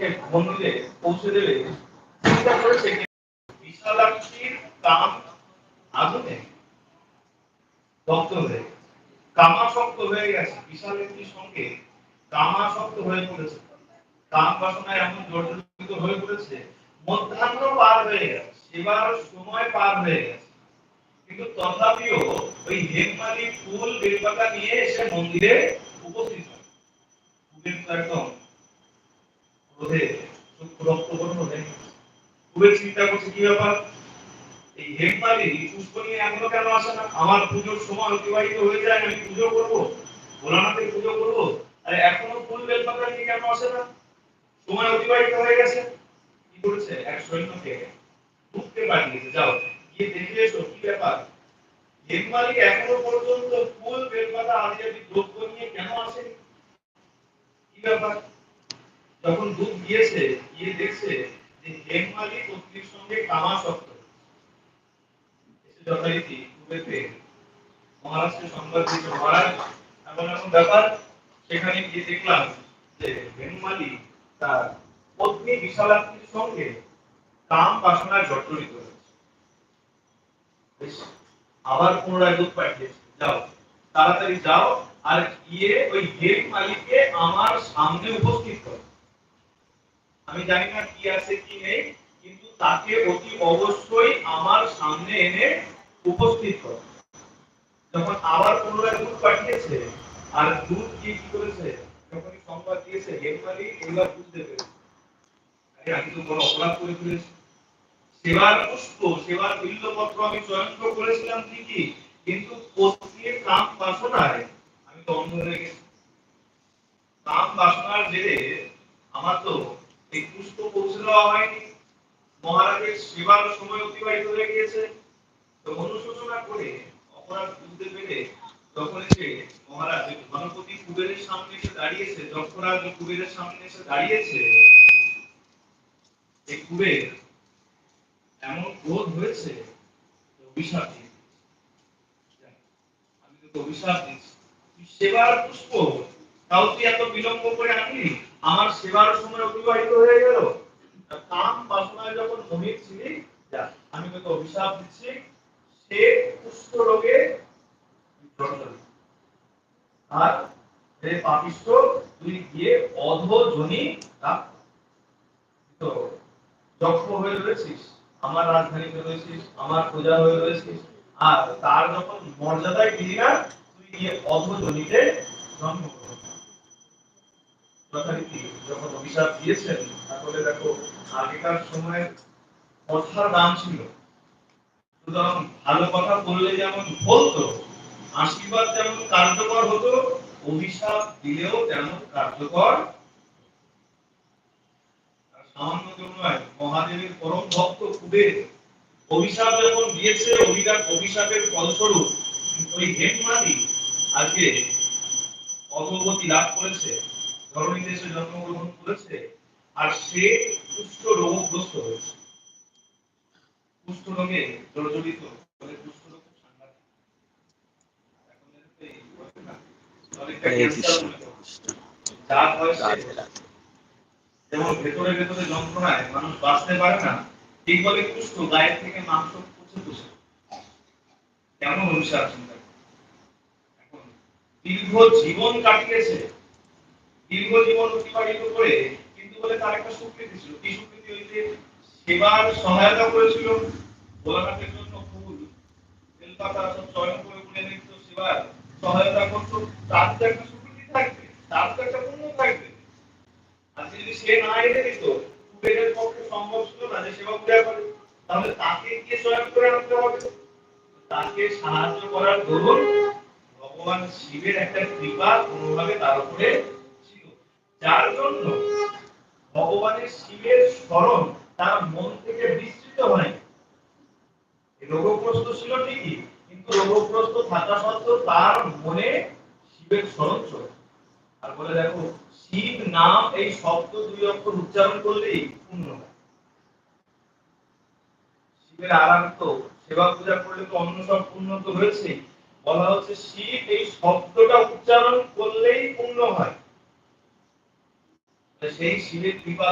আমাকে মন্দিরে পৌঁছে দেবে চিন্তা করেছে। বিশালাক্ষীর কাম আগুনে দগ্ধ হয়ে কামাসক্ত হয়ে গেছে। বিশালাক্ষীর সঙ্গে কামাসক্ত হয়ে পড়েছে, কাম বাসনায় এমন জর্জরিত হয়ে পড়েছে। মধ্যাহ্ন পার হয়ে গেছে, সেবার সময় পার হয়ে গেছে, কিন্তু তথাপিও ওই হেমমালি ফুল বেলপাতা নিয়ে এসে মন্দিরে উপস্থিত হয়। একদম ক্রোধে চক্ষু রক্তবর্ণ হয়ে খুবই চিন্তা করছে কি ব্যাপার, এই হেমমালি পুষ্প নিয়ে এখনো কেন আসে না? আমার পুজোর সময় অতিবাহিত হয়ে যায়, আমি পুজো করবো, ভোলানাথের পুজো করবো, আর এখনো ফুল বেলপাতা নিয়ে কেন আসে না? সময় অতিবাহিত হয়ে গেছে। কি করেছে? এক সৈন্যকে ঢুকতে পাঠিয়েছে, যাও গিয়ে দেখে এসো কি ব্যাপার, হেমমালি এখনো পর্যন্ত ফুল বেলপাতা আদি দ্রব্য নিয়ে কেন আসেনি, কি ব্যাপার? যখন দুধ গিয়েছে, গিয়ে দেখছে যে হেমমালি পত্নীর সঙ্গে কামাসক্ত। যথারীতি কুবেতে মহারাজকে সংবাদ দিয়েছে, মহারাজ এমন এমন ব্যাপার। সেখানে গিয়ে দেখলাম যে হেমমালি তার পত্নী বিশালাক্ষীর সঙ্গে কাম বাসনায় জর্জরিত হয়েছে। আবার পুনরায় দুধ পাঠিয়েছে, যাও তাড়াতাড়ি যাও আর গিয়ে ওই হেমমালিকে আমার সামনে উপস্থিত করো। আমি জানি না কি আছে কি নেই, কিন্তু তাকে অতি অবশ্যই আমার সামনে এনে উপস্থিত করো। যখন আবার পুনরায় দুধ পাঠিয়েছে, আর দুধ কি করেছে, যখনই সংবাদ দিয়েছে হেমমালি এবার বুঝতে পেরেছে, আমি তো বড় অপরাধ করে ফেলেছি। সেবার পুষ্প, সেবার বিল্লপত্র আমি চয়ন করেছিলাম ঠিকই, কিন্তু পত্নীর কাম বাসনায় আমি তো অন্ধ হয়ে গেছি। কাম বাসনার জেরে আমার তো এই পুষ্প পৌঁছে দেওয়া হয়নি, মহারাজের সেবার সময় অতিবাহিত হয়ে গিয়েছে। তো অনুশোচনা করে অপরাধ বুঝতে পেরে তখন এসে মহারাজ গণপতি কুবেরের সামনে এসে দাঁড়িয়েছে, যক্ষরাজ কুবেরের সামনে এসে দাঁড়িয়েছে। এই কুবের এমন ক্রোধ হয়েছে, অভিশাপ দিয়েছে। আমি তো অভিশাপ দিচ্ছি, সেবার পুষ্প তাও তুই এত বিলম্ব করে আনলি, আমার সেবার সময় অতিবাহিত হয়ে গেল। কাম বাসনায় যখন মোহিত ছিলি, যা আমি তোকে অভিশাপ দিচ্ছি, সে কুষ্ঠ রোগে জর্জরিত। আর হে পাপিষ্ঠ, তুই গিয়ে অধোজনি লাভ। তো যক্ষ হয়ে রয়েছিস, আমার রাজধানীতে রয়েছিস, আমার প্রজা হয়ে রয়েছিস, আর তার যখন মর্যাদায় দিলি না, তুই গিয়ে অধোজনিতে জন্ম গ্রহণ। যথারীতি যখন অভিশাপ দিয়েছেন, তাহলে দেখো আগেকার সময়ে কথার দাম ছিল। সুতরাং ভালো কথা বললে যেমন বলতো, আশীর্বাদ যেমন কার্যকর হতো, অভিশাপ দিলেও তেমন কার্যকর। সামান্য কেউ নয়, মহাদেবের পরম ভক্ত কুবের অভিশাপ যখন দিয়েছে, অভিশাপের ফলস্বরূপ ওই হেমমালি আজকে অধোগতি লাভ করেছে, ধরণী দেশে জন্মগ্রহণ করেছে, আর সে কুষ্ঠ রোগগ্রস্ত হয়েছে। কুষ্ঠ রোগে জর্জরিত, কুষ্ঠ রোগ খুব সাংঘাতিক। যেমন ভেতরে ভেতরে যন্ত্রণায় মানুষ বাঁচতে পারে না, ঠিক বলে কুষ্ঠ গায়ের থেকে মাংস পচে পচে কেমন অভিশাপ চিন্তা। এখন দীর্ঘ জীবন কাটিয়েছে, দীর্ঘ জীবন অতিবাহিত করে, কিন্তু বলে তার একটা স্বীকৃতি ছিল। কি স্বীকৃতি? ওই যে সেবার সহায়তা করেছিল, ভোলানাথের জন্য ফুল বেলপাতা সব চয়ন করে বলে নিত, সেবার সহায়তা করতো, তার তো একটা স্বীকৃতি থাকবে, তার তো একটা পুণ্য থাকবে। আজকে যদি সে না এনে দিত, কুবেরের পক্ষে সম্ভব ছিল না যে সেবা পূজা করে, তাহলে তাকে গিয়ে চয়ন করে আনতে হবে। তাকে সাহায্য করার দরুন ভগবান শিবের একটা কৃপা কোনোভাবে তার উপরে ছিল, যার জন্য ভগবানের শিবের স্মরণ তার মন থেকে বিস্তৃত হয়। রোগগ্রস্ত ছিল ঠিকই, কিন্তু রোগগ্রস্ত থাকা সত্ত্বেও তার মনে শিবের স্মরণ চলে। আর বলে দেখো, শিব নাম এই শব্দ দুই অক্ষর উচ্চারণ করলেই পূর্ণ হয়। শিবের আরাধ্য সেবা পূজা করলে তো অন্য সব পূর্ণ তো হয়েছে, বলা হচ্ছে শিব এই শব্দটা উচ্চারণ করলেই পূর্ণ হয়। সেই শিবের কৃপা